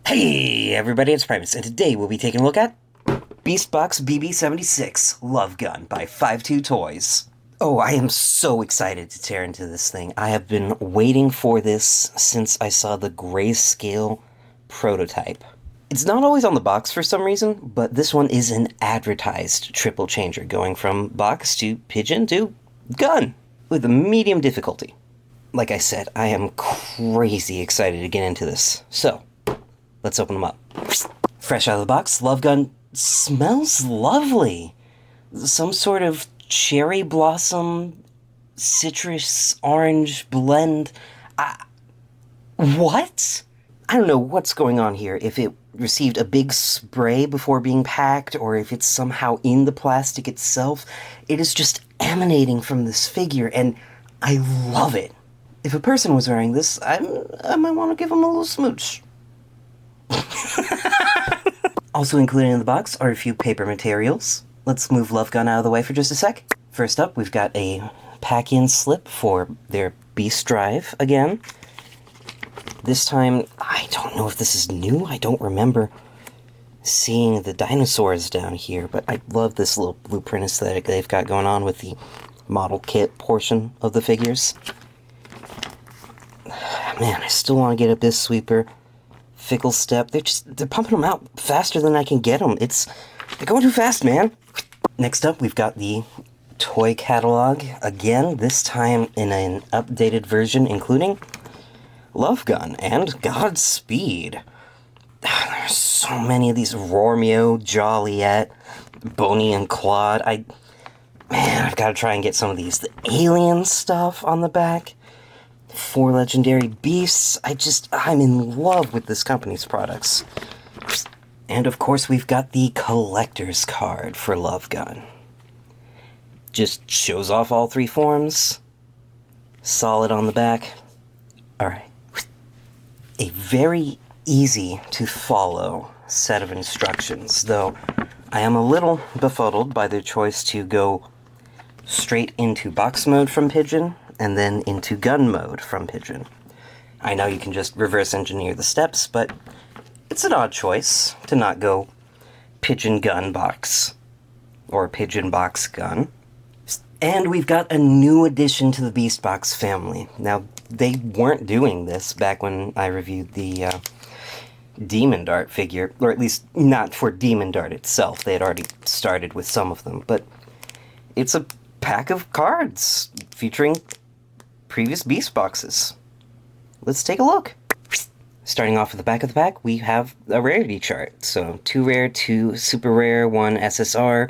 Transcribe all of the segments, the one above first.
Hey everybody, it's Primus, and today we'll be taking a look at BeastBox BB-76 Love Gun by 52TOYS. Oh, I am so excited to tear into this thing. I have been waiting for this since I saw the grayscale prototype. It's not always on the box for some reason, but this one is an advertised triple changer, going from box to Pigeon to gun, with a medium difficulty. Like I said, I am crazy excited to get into this. So, let's open them up. Fresh out of the box, Love Gun smells lovely. Some sort of cherry blossom, citrus orange blend. What? I don't know what's going on here. If it received a big spray before being packed, or if it's somehow in the plastic itself. It is just emanating from this figure, and I love it. If a person was wearing this, I might want to give them a little smooch. Also included in the box are a few paper materials. Let's move Love Gun out of the way for just a sec. First up, we've got a pack-in slip for their Beast Drive again. This time, I don't know if this is new. I don't remember seeing the dinosaurs down here, but I love this little blueprint aesthetic they've got going on with the model kit portion of the figures. Man, I still want to get a Bisc Sweeper. Fickle Step. They're pumping them out faster than I can get them. They're going too fast, man. Next up, we've got the toy catalog. Again, this time in an updated version, including Love Gun and Godspeed. There's so many of these. Romeo, Joliet, Boney and Claude. Man, I've got to try and get some of these. The alien stuff on the back. 4 legendary beasts. I'm in love with this company's products. And of course, we've got the collector's card for Love Gun. Just shows off all 3 forms. Solid on the back. Alright. A very easy to follow set of instructions, though I am a little befuddled by their choice to go straight into box mode from Pigeon, and then into gun mode from Pigeon. I know you can just reverse engineer the steps, but it's an odd choice to not go Pigeon gun box, or Pigeon box gun. And we've got a new addition to the BeastBox family. Now, they weren't doing this back when I reviewed the Demon Dart figure, or at least not for Demon Dart itself. They had already started with some of them, but it's a pack of cards featuring previous Beast Boxes. Let's take a look. Starting off at the back of the pack, we have a rarity chart. So 2 rare, 2 super rare, 1 SSR,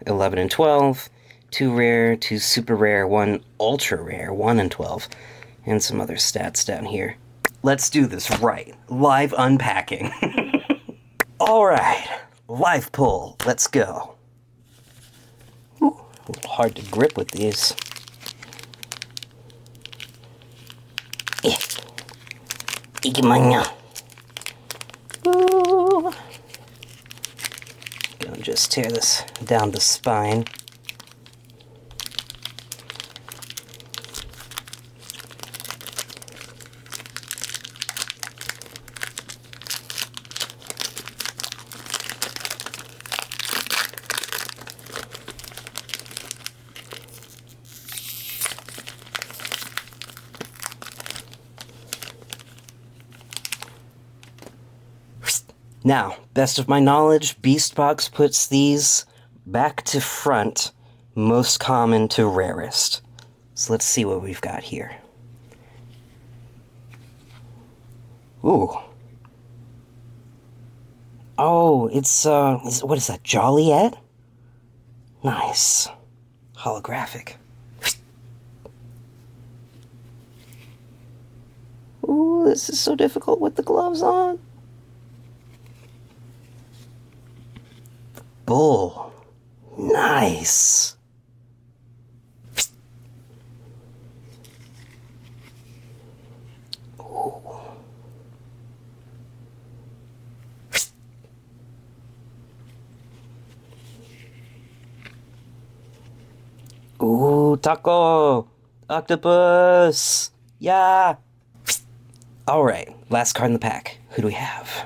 11 and 12, 2 rare, 2 super rare, 1 ultra rare, 1 and 12, and some other stats down here. Let's do this right. Live unpacking. Alright, live pull. Let's go. Ooh, a little hard to grip with these. Ooh. Gonna just tear this down the spine. Now, best of my knowledge, BeastBox puts these back to front, most common to rarest. So let's see what we've got here. Ooh. Oh, it's, what is that, Joliet? Nice. Holographic. Ooh, this is so difficult with the gloves on. Bull. Nice. Ooh. Ooh, taco. Octopus. Yeah. Alright, last card in the pack. Who do we have?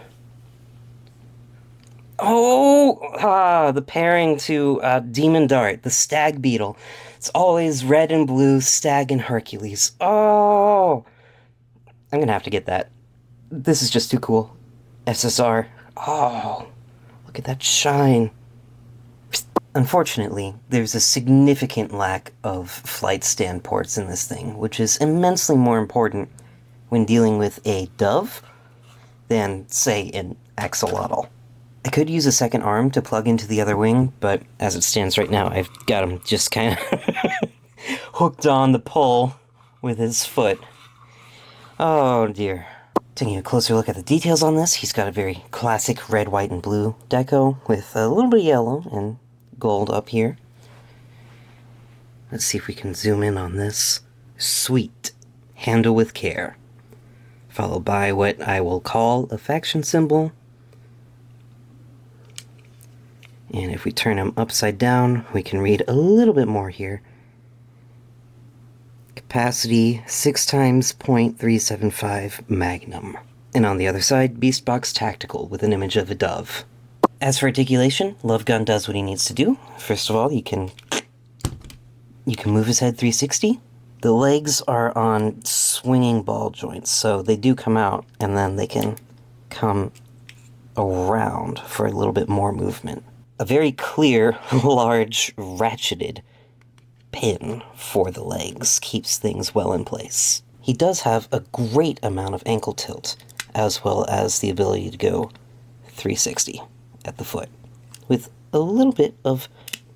Oh, the pairing to Demon Dart, the Stag Beetle. It's always red and blue, Stag and Hercules. Oh, I'm gonna have to get that. This is just too cool. SSR. Oh, look at that shine. Unfortunately, there's a significant lack of flight stand ports in this thing, which is immensely more important when dealing with a dove than, say, an axolotl. I could use a second arm to plug into the other wing, but as it stands right now, I've got him just kind of hooked on the pole with his foot. Oh dear. Taking a closer look at the details on this, he's got a very classic red, white, and blue deco with a little bit of yellow and gold up here. Let's see if we can zoom in on this. Sweet. Handle with care. Followed by what I will call a faction symbol. And if we turn him upside down, we can read a little bit more here. Capacity 6 times .375 Magnum. And on the other side, BeastBox Tactical with an image of a dove. As for articulation, Love Gun does what he needs to do. First of all, you can move his head 360. The legs are on swinging ball joints, so they do come out, and then they can come around for a little bit more movement. A very clear, large, ratcheted pin for the legs keeps things well in place. He does have a great amount of ankle tilt, as well as the ability to go 360 at the foot, with a little bit of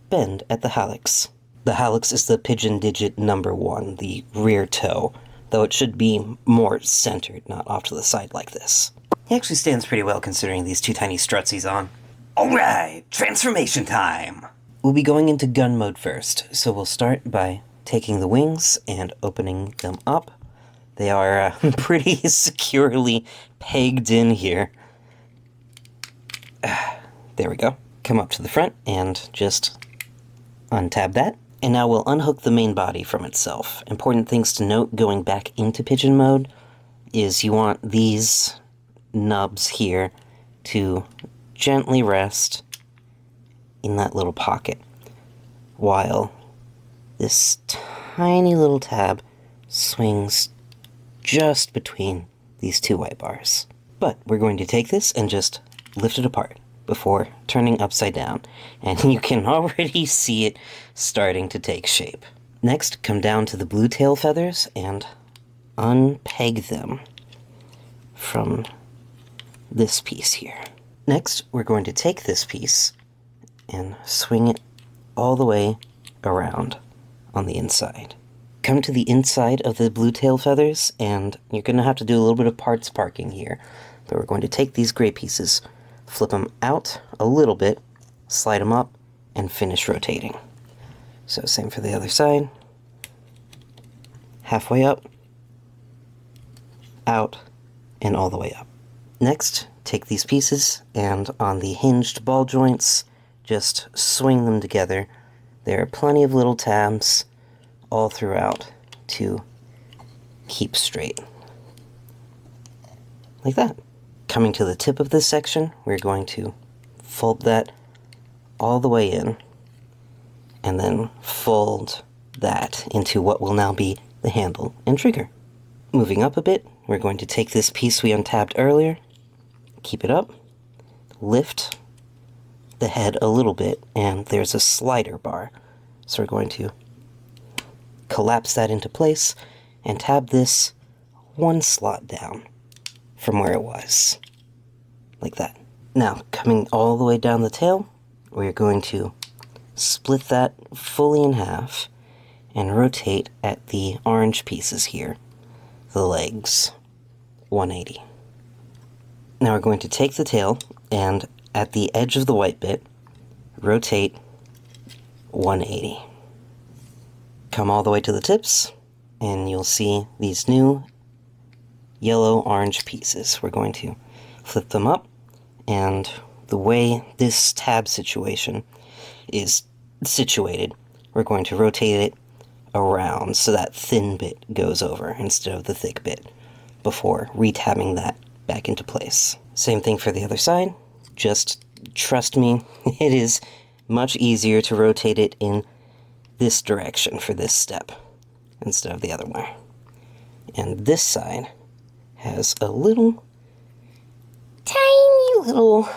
bend at the hallux. The hallux is the pigeon digit number 1, the rear toe, though it should be more centered, not off to the side like this. He actually stands pretty well considering these two tiny struts he's on. Alright, transformation time! We'll be going into gun mode first, so we'll start by taking the wings and opening them up. They are pretty securely pegged in here. There we go. Come up to the front and just untab that. And now we'll unhook the main body from itself. Important things to note going back into pigeon mode is you want these nubs here to gently rest in that little pocket, while this tiny little tab swings just between these two white bars. But we're going to take this and just lift it apart before turning upside down, and you can already see it starting to take shape. Next, come down to the blue tail feathers and unpeg them from this piece here. Next, we're going to take this piece and swing it all the way around on the inside. Come to the inside of the blue tail feathers, and you're going to have to do a little bit of parts parking here. But we're going to take these gray pieces, flip them out a little bit, slide them up, and finish rotating. So same for the other side. Halfway up, out, and all the way up. Next, take these pieces, and on the hinged ball joints, just swing them together. There are plenty of little tabs all throughout to keep straight. Like that. Coming to the tip of this section, we're going to fold that all the way in, and then fold that into what will now be the handle and trigger. Moving up a bit, we're going to take this piece we untabbed earlier, keep it up, lift the head a little bit, and there's a slider bar. So we're going to collapse that into place and tab this one slot down from where it was. Like that. Now, coming all the way down the tail, we're going to split that fully in half and rotate at the orange pieces here, the legs, 180. Now we're going to take the tail and at the edge of the white bit, rotate 180. Come all the way to the tips, and you'll see these new yellow-orange pieces. We're going to flip them up, and the way this tab situation is situated, we're going to rotate it around so that thin bit goes over instead of the thick bit before retabbing that back into place. Same thing for the other side, just trust me, it is much easier to rotate it in this direction for this step instead of the other way. And this side has a little, tiny little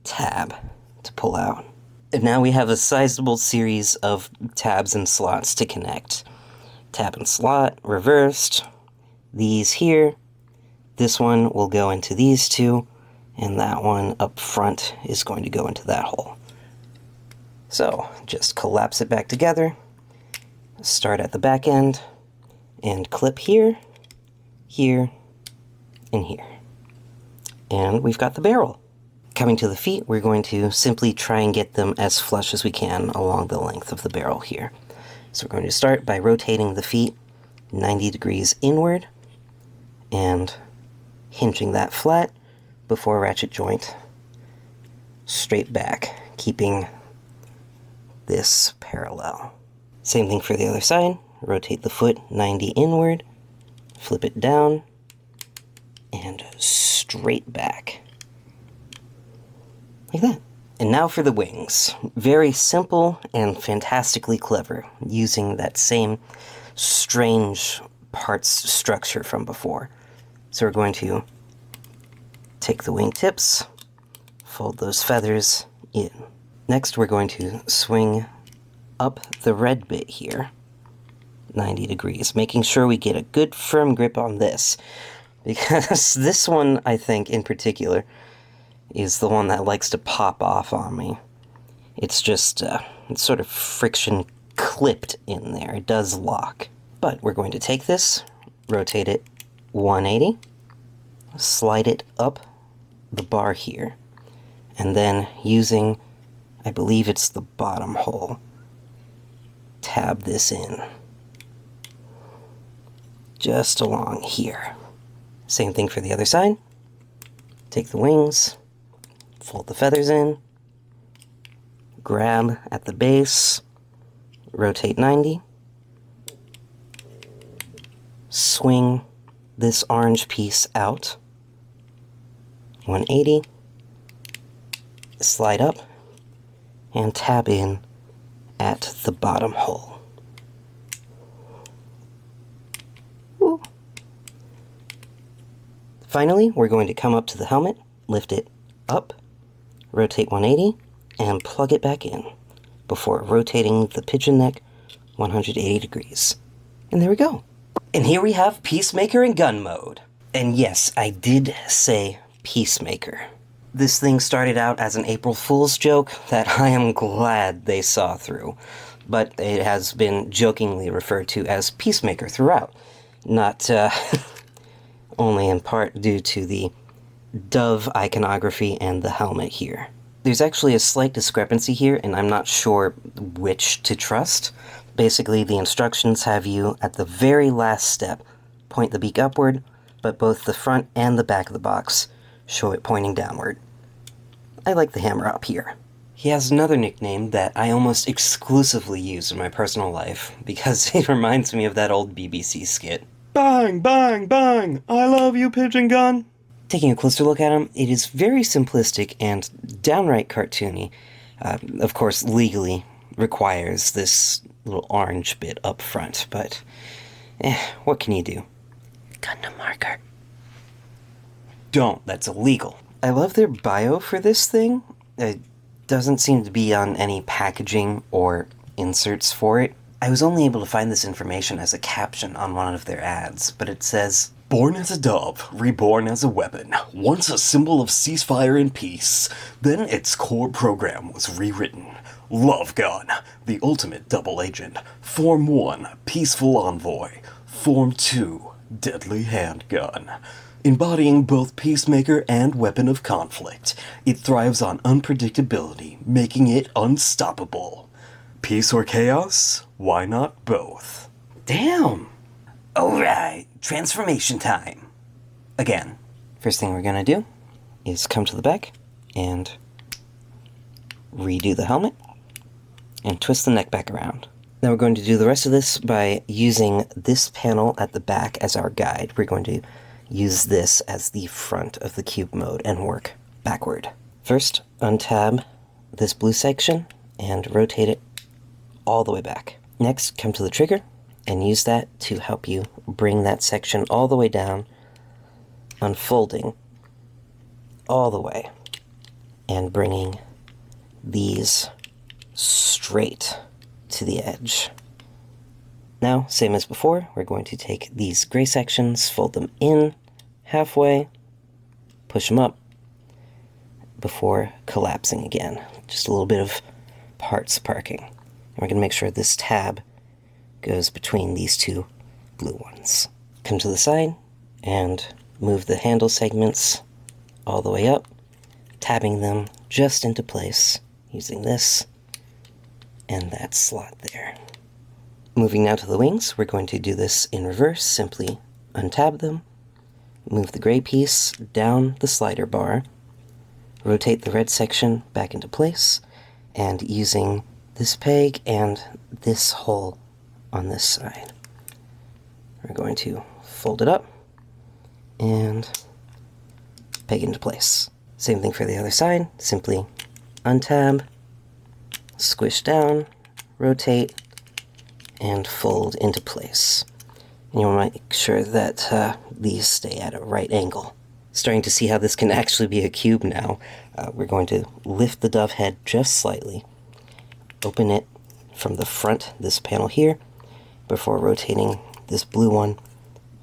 tab to pull out. And now we have a sizable series of tabs and slots to connect. Tab and slot, reversed, these here. This one will go into these two, and that one up front is going to go into that hole. So, just collapse it back together, start at the back end, and clip here, here, and here. And we've got the barrel. Coming to the feet, we're going to simply try and get them as flush as we can along the length of the barrel here. So we're going to start by rotating the feet 90 degrees inward and hinging that flat before ratchet joint straight back, keeping this parallel. Same thing for the other side. Rotate the foot 90 inward, flip it down, and straight back. Like that. And now for the wings. Very simple and fantastically clever, using that same strange parts structure from before. So we're going to take the wing tips, fold those feathers in. Next we're going to swing up the red bit here 90 degrees, making sure we get a good firm grip on this, because this one, I think, in particular, is the one that likes to pop off on me. It's just, it's sort of friction clipped in there. It does lock. But we're going to take this, rotate it 180, slide it up the bar here, and then using, I believe it's the bottom hole, tab this in. Just along here. Same thing for the other side. Take the wings, fold the feathers in, grab at the base, rotate 90, swing this orange piece out, 180, slide up, and tab in at the bottom hole. Woo. Finally, we're going to come up to the helmet, lift it up, rotate 180, and plug it back in before rotating the pigeon neck 180 degrees. And there we go. And here we have Peacemaker in gun mode. And yes, I did say Peacemaker. This thing started out as an April Fool's joke that I am glad they saw through, but it has been jokingly referred to as Peacemaker throughout, not only in part due to the dove iconography and the helmet here. There's actually a slight discrepancy here, and I'm not sure which to trust. Basically, the instructions have you, at the very last step, point the beak upward, but both the front and the back of the box show it pointing downward. I like the hammer up here. He has another nickname that I almost exclusively use in my personal life, because it reminds me of that old BBC skit. Bang, bang, bang! I love you, Pigeon Gun! Taking a closer look at him, it is very simplistic and downright cartoony. Of course, legally requires this little orange bit up front, but what can you do? Gundam marker. Don't, that's illegal. I love their bio for this thing. It doesn't seem to be on any packaging or inserts for it. I was only able to find this information as a caption on one of their ads, but it says, "Born as a dove, reborn as a weapon, once a symbol of ceasefire and peace, then its core program was rewritten. Love Gun, the ultimate double agent. Form 1, peaceful envoy. Form 2, deadly handgun. Embodying both peacemaker and weapon of conflict, it thrives on unpredictability, making it unstoppable. Peace or chaos? Why not both?" Damn! Alright, transformation time. Again, first thing we're gonna do is come to the back and redo the helmet and twist the neck back around. Now we're going to do the rest of this by using this panel at the back as our guide. We're going to use this as the front of the cube mode and work backward. First, untab this blue section and rotate it all the way back. Next, come to the trigger and use that to help you bring that section all the way down, unfolding all the way, and bringing these straight to the edge. Now, same as before, we're going to take these gray sections, fold them in halfway, push them up before collapsing again. Just a little bit of parts parking. And we're going to make sure this tab goes between these two blue ones. Come to the side and move the handle segments all the way up, tabbing them just into place using this and that slot there. Moving now to the wings, we're going to do this in reverse. Simply untab them, move the gray piece down the slider bar, rotate the red section back into place, and using this peg and this hole on this side, we're going to fold it up and peg into place. Same thing for the other side. Simply untab, squish down, rotate, and fold into place. And you'll make sure that these stay at a right angle. Starting to see how this can actually be a cube now. We're going to lift the dove head just slightly, open it from the front, this panel here, before rotating this blue one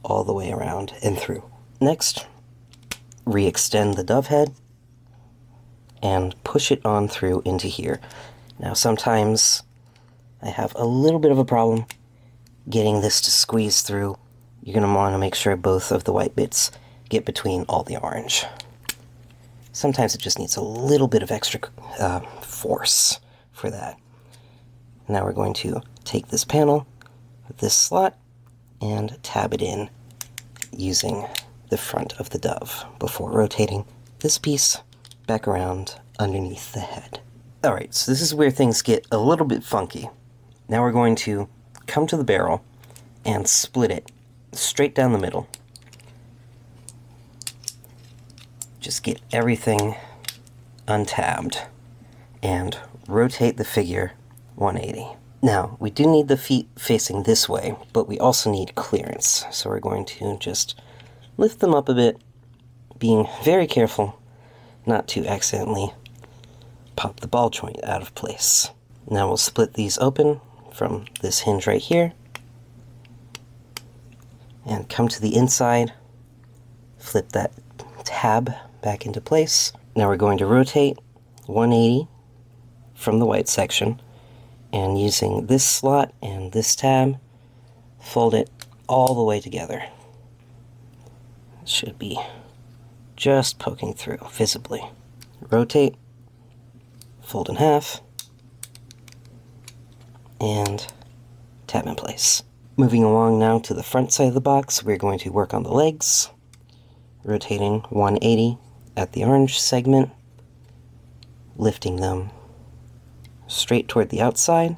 all the way around and through. Next, re-extend the dove head and push it on through into here. Now sometimes I have a little bit of a problem getting this to squeeze through. You're going to want to make sure both of the white bits get between all the orange. Sometimes it just needs a little bit of extra force for that. Now we're going to take this panel with this slot and tab it in using the front of the dove before rotating this piece back around underneath the head. Alright, so this is where things get a little bit funky. Now we're going to come to the barrel and split it straight down the middle. Just get everything untabbed and rotate the figure 180. Now, we do need the feet facing this way, but we also need clearance. So we're going to just lift them up a bit, being very careful not to accidentally pop the ball joint out of place. Now we'll split these open from this hinge right here and come to the inside, flip that tab back into place. Now we're going to rotate 180 from the white section, and using this slot and this tab, fold it all the way together. It should be just poking through visibly. Rotate, fold in half, and tab in place. Moving along now to the front side of the box, we're going to work on the legs, rotating 180 at the orange segment, lifting them straight toward the outside,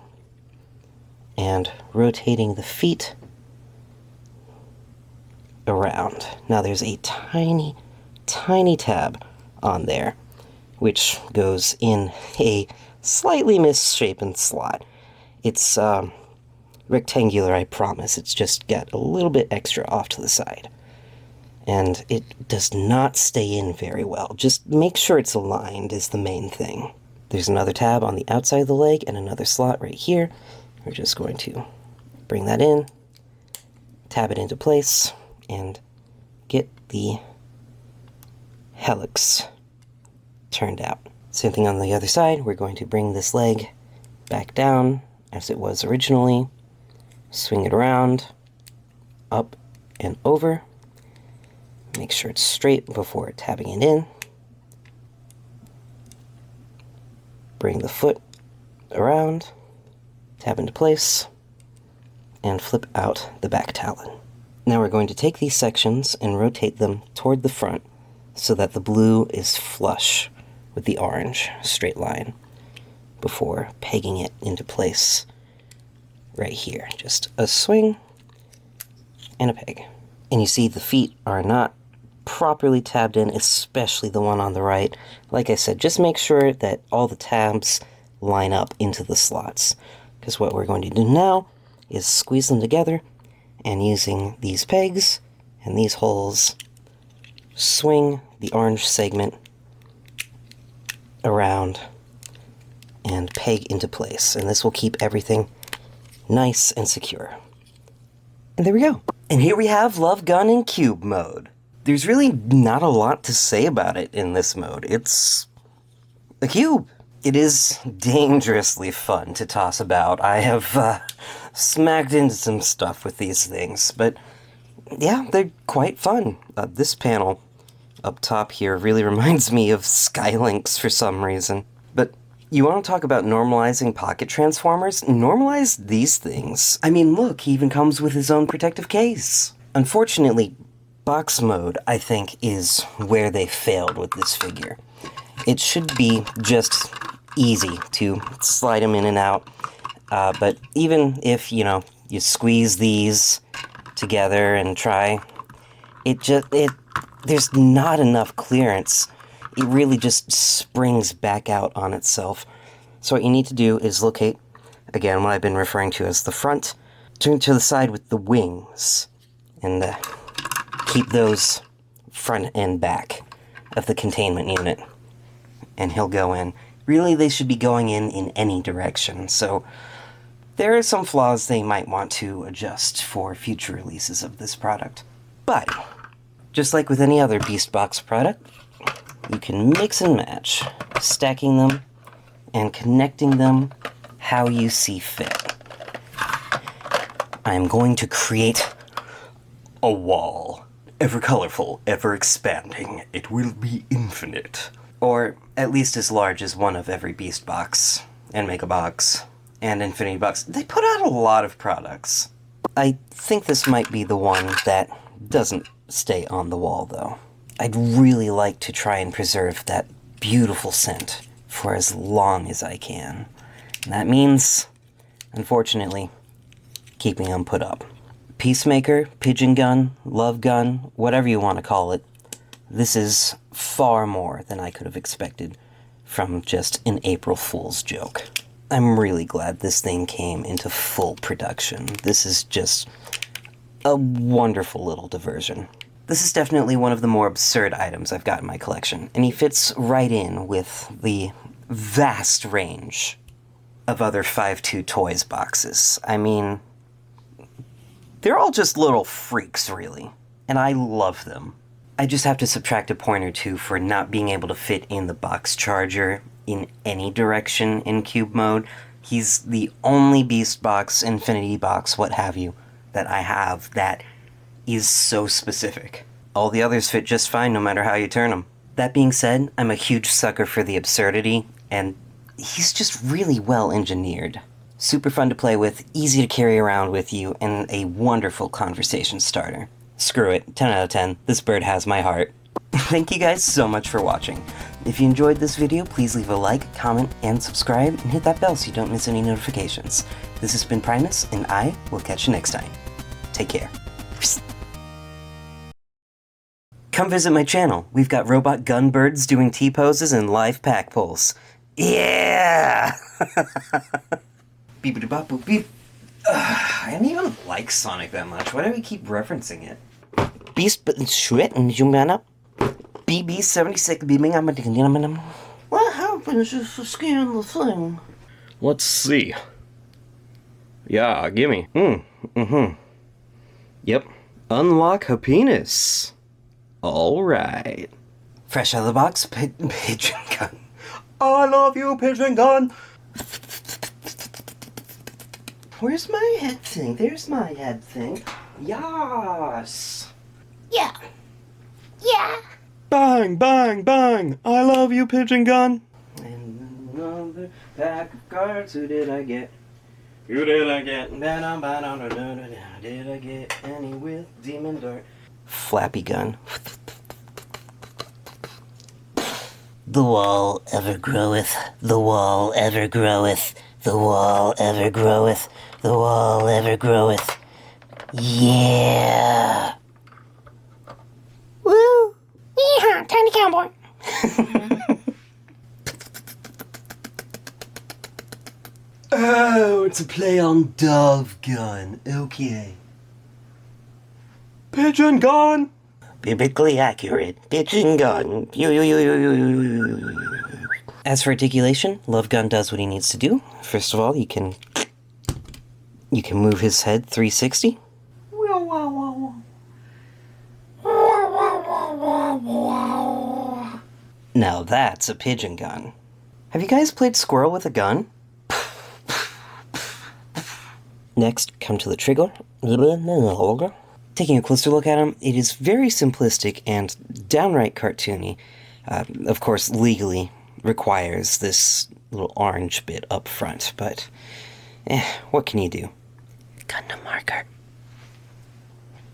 and rotating the feet around. Now there's a tiny, tiny tab on there, which goes in a slightly misshapen slot. It's rectangular, I promise. It's just got a little bit extra off to the side. And it does not stay in very well. Just make sure it's aligned is the main thing. There's another tab on the outside of the leg and another slot right here. We're just going to bring that in, tab it into place, and get the helix turned out. Same thing on the other side. We're going to bring this leg back down as it was originally, swing it around, up and over. Make sure it's straight before tabbing it in. Bring the foot around, tab into place, and flip out the back talon. Now we're going to take these sections and rotate them toward the front so that the blue is flush with the orange straight line before pegging it into place right here. Just a swing and a peg. And you see the feet are not properly tabbed in, especially the one on the right. Like I said, just make sure that all the tabs line up into the slots. Because what we're going to do now is squeeze them together, and using these pegs and these holes, swing the orange segment around and peg into place. And this will keep everything nice and secure. And there we go. And here we have Love Gun in cube mode. There's really not a lot to say about it in this mode. It's a cube. It is dangerously fun to toss about. I have smacked into some stuff with these things, but yeah, they're quite fun. This panel up top here really reminds me of Skylinks for some reason. But you want to talk about normalizing pocket transformers? Normalize these things. I mean, look, he even comes with his own protective case. Unfortunately, box mode, I think, is where they failed with this figure. It should be just easy to slide them in and out, but even if, you know, you squeeze these together and try, there's not enough clearance. It really just springs back out on itself. So what you need to do is locate, again, what I've been referring to as the front, turn to the side with the wings, and keep those front and back of the containment unit, and he'll go in. Really, they should be going in any direction, so there are some flaws they might want to adjust for future releases of this product. But, just like with any other BeastBox product, you can mix and match, stacking them and connecting them how you see fit. I'm going to create a wall. Ever colorful, ever expanding, it will be infinite. Or at least as large as one of every BeastBox, and Megabox, and Infinity Box. They put out a lot of products. I think this might be the one that doesn't stay on the wall, though. I'd really like to try and preserve that beautiful scent for as long as I can. And that means, unfortunately, keeping them put up. Peacemaker, Pigeon Gun, Love Gun, whatever you want to call it, this is far more than I could have expected from just an April Fool's joke. I'm really glad this thing came into full production. This is just a wonderful little diversion. This is definitely one of the more absurd items I've got in my collection, and he fits right in with the vast range of other 52TOYS boxes. I mean, they're all just little freaks, really, and I love them. I just have to subtract a point or two for not being able to fit in the box charger in any direction in cube mode. He's the only BeastBox, Infinity Box, what have you, that I have that is so specific. All the others fit just fine no matter how you turn them. That being said, I'm a huge sucker for the absurdity, and he's just really well engineered. Super fun to play with, easy to carry around with you, and a wonderful conversation starter. Screw it, 10 out of 10, this bird has my heart. Thank you guys so much for watching. If you enjoyed this video, please leave a like, comment, and subscribe, and hit that bell so you don't miss any notifications. This has been Primus, and I will catch you next time. Take care. Come visit my channel. We've got robot gun birds doing T-poses and live pack pulls. Yeah! Beep-a-da-bop-boop beep. I don't even like Sonic that much. Why do we keep referencing it? BB-76 beaming. What happens if you scan the thing? Let's see. Yeah, gimme. Yep. Unlock a penis. Alright. Fresh out of the box, Pigeon Gun. I love you, Pigeon Gun! Where's my head thing? There's my head thing. Yas. Yeah. Yeah. Bang, bang, bang! I love you, Pigeon Gun! And another pack of cards, who did I get? Who did I get? Did I get any with Demon Dart? Flappy Gun. The wall ever groweth, the wall ever groweth, the wall ever groweth, the wall ever groweth. Yeah! Woo! cowboy. Oh, it's a play on Dove Gun. Okay. Pigeon gun! Biblically accurate. Pigeon gun. As for articulation, Love Gun does what he needs to do. First of all, you can move his head 360. Now that's a pigeon gun. Have you guys played squirrel with a gun? Next, come to the trigger. Taking a closer look at him, it is very simplistic and downright cartoony. Of course, legally requires this little orange bit up front, but what can you do? Gundam marker.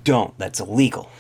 Don't, that's illegal.